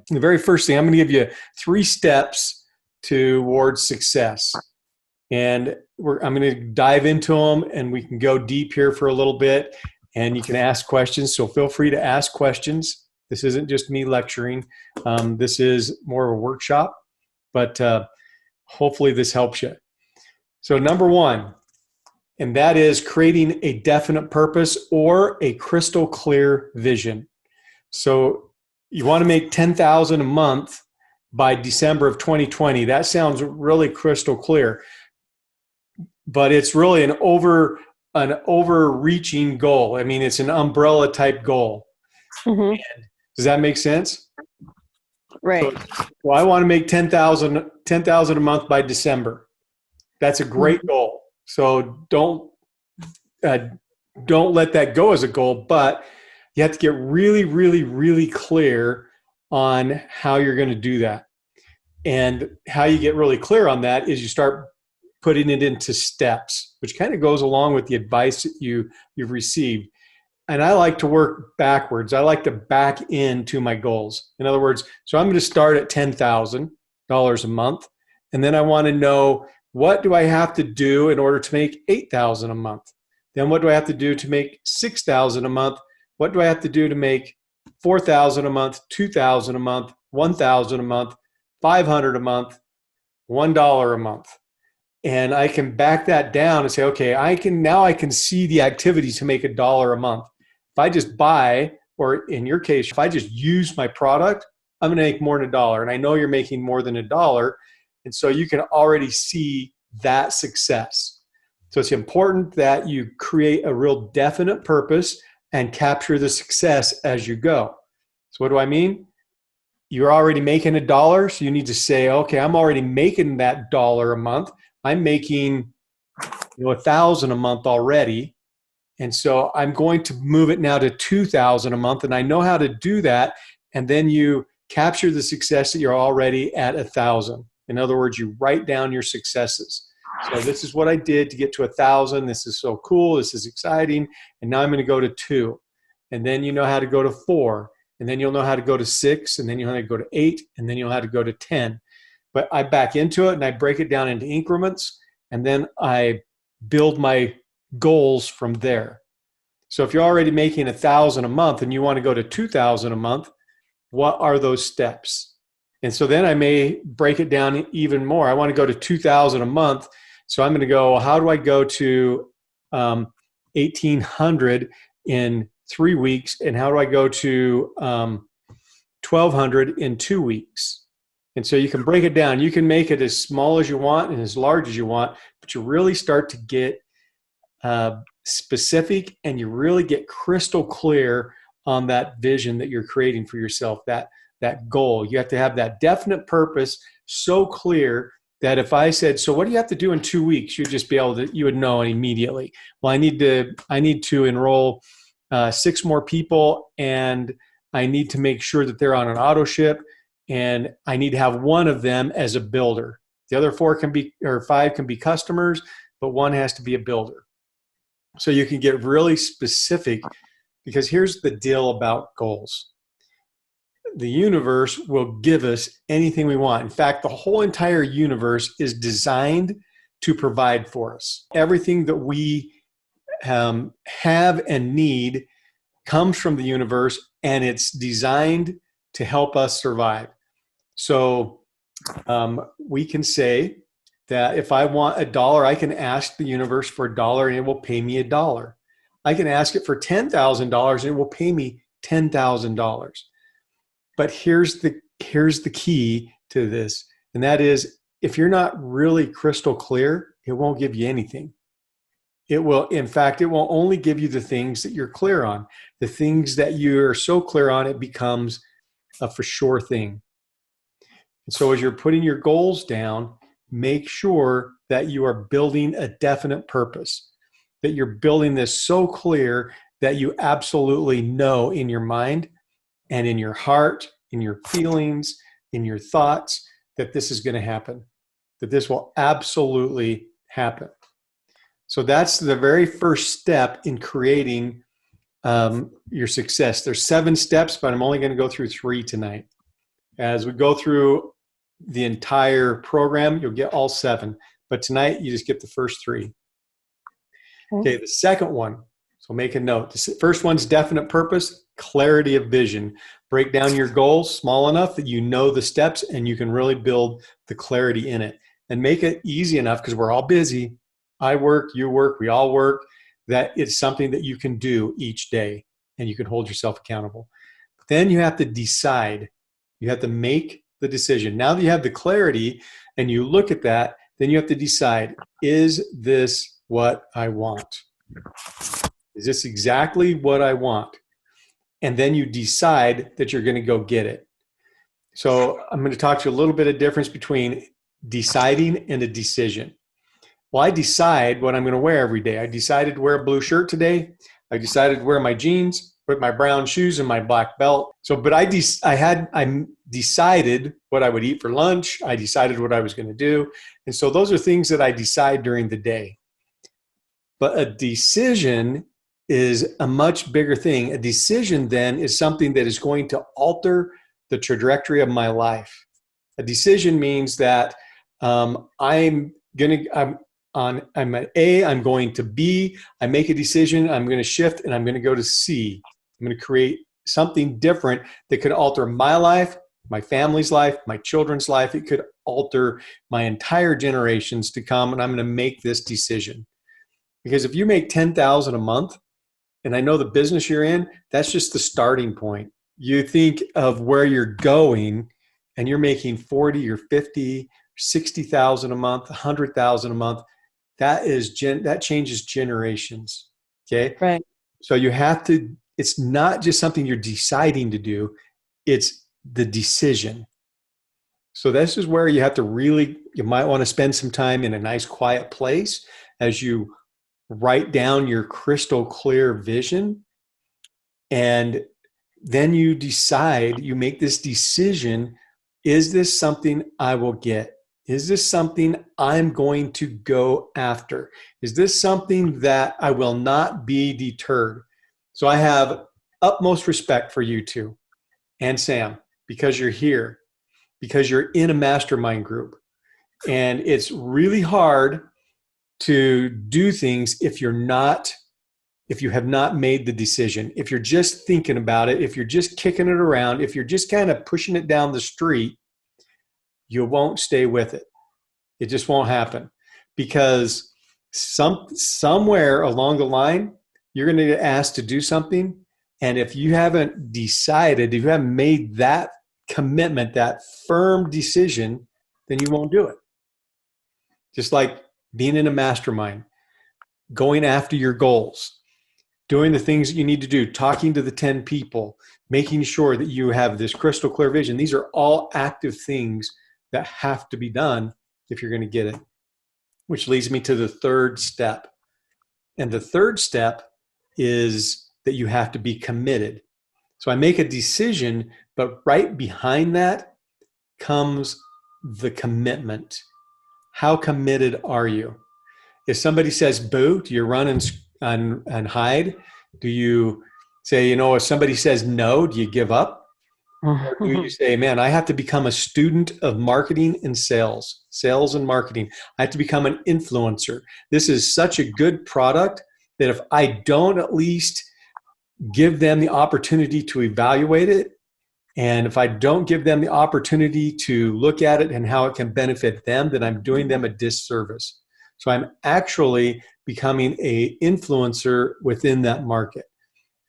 The very first thing, I'm going to give you 3 steps towards success. And I'm going to dive into them, and we can go deep here for a little bit, and you can ask questions. So feel free to ask questions. This isn't just me lecturing. This is more of a workshop, but hopefully this helps you. So number 1, and that is creating a definite purpose or a crystal clear vision. So you want to make $10,000 a month by December of 2020. That sounds really crystal clear, but it's really an overreaching goal. I mean, it's an umbrella type goal. Mm-hmm. Does that make sense? Right. So I want to make $10,000 a month by December. That's a great goal. So don't let that go as a goal, but you have to get really, really, really clear on how you're going to do that. And how you get really clear on that is you start putting it into steps, which kind of goes along with the advice that you've received. And I like to work backwards. I like to back into my goals. In other words, so I'm going to start at $10,000 a month. And then I want to know, what do I have to do in order to make $8,000 a month? Then what do I have to do to make $6,000 a month? What do I have to do to make $4,000 a month, $2,000 a month, $1,000 a month, $500 a month, $1 a month? And I can back that down and say, okay, I can see the activity to make $1 a month. If I just buy, or in your case, if I just use my product, I'm going to make more than $1. And I know you're making more than $1. And so you can already see that success. So it's important that you create a real definite purpose and capture the success as you go. So what do I mean? You're already making $1, so you need to say, okay, I'm already making that $1 a month. I'm making $1,000 a month already. And so I'm going to move it now to $2,000 a month. And I know how to do that. And then you capture the success that you're already at $1,000. In other words, you write down your successes. So this is what I did to get to 1,000. This is so cool. This is exciting. And now I'm going to go to 2. And then you know how to go to 4. And then you'll know how to go to 6. And then you'll know how to go to 8. And then you'll know how to go to 10. But I back into it and I break it down into increments. And then I build my goals from there. So if you're already making $1,000 a month and you want to go to $2,000 a month, what are those steps? And so then I may break it down even more. I want to go to $2,000 a month. So I'm going to go, how do I go to 1,800 in 3 weeks? And how do I go to 1,200 in 2 weeks? And so you can break it down. You can make it as small as you want and as large as you want, but you really start to get specific, and you really get crystal clear on that vision that you're creating for yourself, that goal. You have to have that definite purpose so clear that if I said, so what do you have to do in 2 weeks? You'd just be able to, you would know immediately. Well, I need to enroll 6 more people, and I need to make sure that they're on an auto ship, and I need to have one of them as a builder. The other 4 can be, or 5 can be customers, but one has to be a builder. So you can get really specific, because here's the deal about goals. The universe will give us anything we want. In fact, the whole entire universe is designed to provide for us. Everything that we have and need comes from the universe, and it's designed to help us survive. So we can say that if I want $1, I can ask the universe for $1 and it will pay me $1. I can ask it for $10,000 and it will pay me $10,000. But here's the key to this, and that is, if you're not really crystal clear, it won't give you anything. It will, in fact, it will only give you the things that you're clear on. The things that you're so clear on, it becomes a for sure thing. And so as you're putting your goals down, make sure that you are building a definite purpose, that you're building this so clear that you absolutely know in your mind and in your heart, in your feelings, in your thoughts, that this is going to happen, that this will absolutely happen. So that's the very first step in creating your success. There's 7 steps, but I'm only going to go through 3 tonight. As we go through the entire program, you'll get all 7. But tonight, you just get the first 3. Okay, the second one, so make a note. The first one's definite purpose, clarity of vision. Break down your goals small enough that you know the steps and you can really build the clarity in it. And make it easy enough, because we're all busy. I work, you work, we all work, that it's something that you can do each day and you can hold yourself accountable. Then you have to decide. You have to make the decision. Now that you have the clarity and you look at that, then you have to decide, is this what I want? Is this exactly what I want? And then you decide that you're going to go get it. So I'm going to talk to you a little bit of difference between deciding and a decision. Well, I decide what I'm going to wear every day. I decided to wear a blue shirt today. I decided to wear my jeans with my brown shoes and my black belt. So, but I decided what I would eat for lunch. I decided what I was going to do. And so those are things that I decide during the day. But a decision is a much bigger thing. A decision then is something that is going to alter the trajectory of my life. A decision means that I'm at A, I'm going to B, I make a decision, I'm going to shift, and I'm going to go to C. I'm going to create something different that could alter my life, my family's life, my children's life. It could alter my entire generations to come, and I'm going to make this decision. Because if you make $10,000 a month, and I know the business you're in, that's just the starting point. You think of where you're going, and you're making 40 or 50, 60,000 a month, 100,000 a month. That changes generations. Okay. Right. So you have to, it's not just something you're deciding to do, it's the decision. So this is where you have to really, you might want to spend some time in a nice quiet place as you write down your crystal clear vision. And then you decide, you make this decision, is this something I will get? Is this something I'm going to go after? Is this something that I will not be deterred? So I have utmost respect for you two and Sam, because you're here, because you're in a mastermind group. And it's really hard to do things if you have not made the decision. If you're just thinking about it, if you're just kicking it around, if you're just kind of pushing it down the street, you won't stay with it. It just won't happen, because somewhere along the line, you're going to get asked to do something. And if you haven't decided, if you haven't made that commitment, that firm decision, then you won't do it. Just like being in a mastermind, going after your goals, doing the things that you need to do, talking to the 10 people, making sure that you have this crystal clear vision. These are all active things that have to be done if you're going to get it, which leads me to the third step. And the third step is that you have to be committed. So I make a decision, but right behind that comes the commitment. How committed are you? If somebody says boo, do you run and hide? Do you say, if somebody says no, do you give up? Or do you say, man, I have to become a student of marketing and sales and marketing. I have to become an influencer. This is such a good product that if I don't at least give them the opportunity to evaluate it, and if I don't give them the opportunity to look at it and how it can benefit them, then I'm doing them a disservice. So I'm actually becoming an influencer within that market.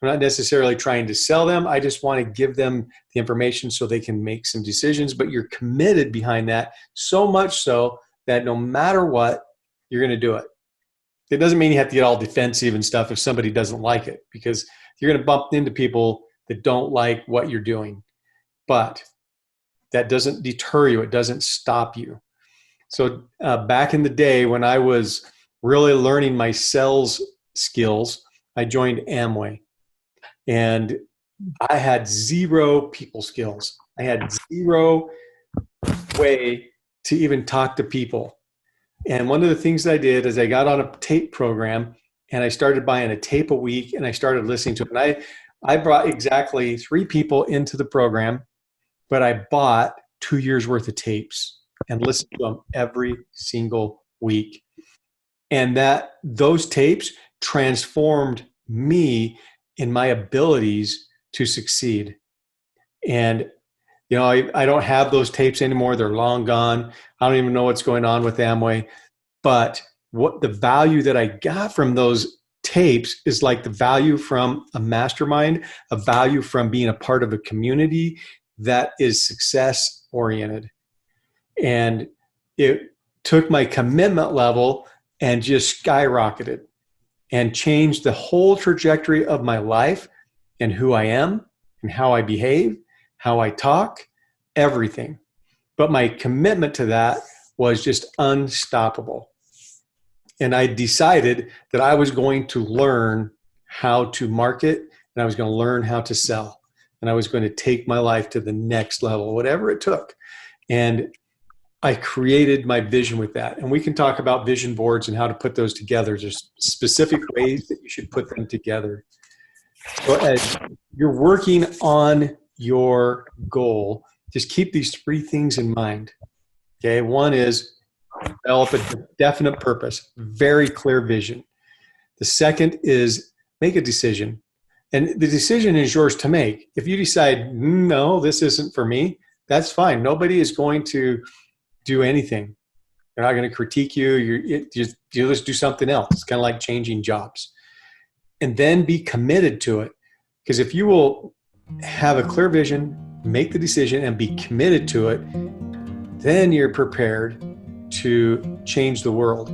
I'm not necessarily trying to sell them. I just want to give them the information so they can make some decisions. But you're committed behind that, so much so that no matter what, you're going to do it. It doesn't mean you have to get all defensive and stuff if somebody doesn't like it, because you're going to bump into people that don't like what you're doing. But that doesn't deter you. It doesn't stop you. So back in the day when I was really learning my sales skills, I joined Amway. And I had zero people skills. I had zero way to even talk to people. And one of the things that I did is I got on a tape program and I started buying a tape a week and I started listening to it. And I brought exactly 3 people into the program, but I bought 2 years worth of tapes and listened to them every single week. And those tapes transformed me in my abilities to succeed. And I don't have those tapes anymore. They're long gone. I don't even know what's going on with Amway. But what the value that I got from those tapes is like the value from a mastermind, a value from being a part of a community that is success oriented. And it took my commitment level and just skyrocketed and changed the whole trajectory of my life and who I am and how I behave, how I talk, everything. But my commitment to that was just unstoppable. And I decided that I was going to learn how to market and I was going to learn how to sell. And I was going to take my life to the next level, whatever it took. And I created my vision with that. And we can talk about vision boards and how to put those together. There's specific ways that you should put them together. So as you're working on your goal, just keep these 3 things in mind. Okay. One is develop a definite purpose, very clear vision. The second is make a decision. And the decision is yours to make. If you decide, no, this isn't for me, that's fine. Nobody is going to do anything. They're not going to critique you. You just do something else. It's kind of like changing jobs. And then be committed to it. Because if you will have a clear vision, make the decision, and be committed to it, then you're prepared to change the world.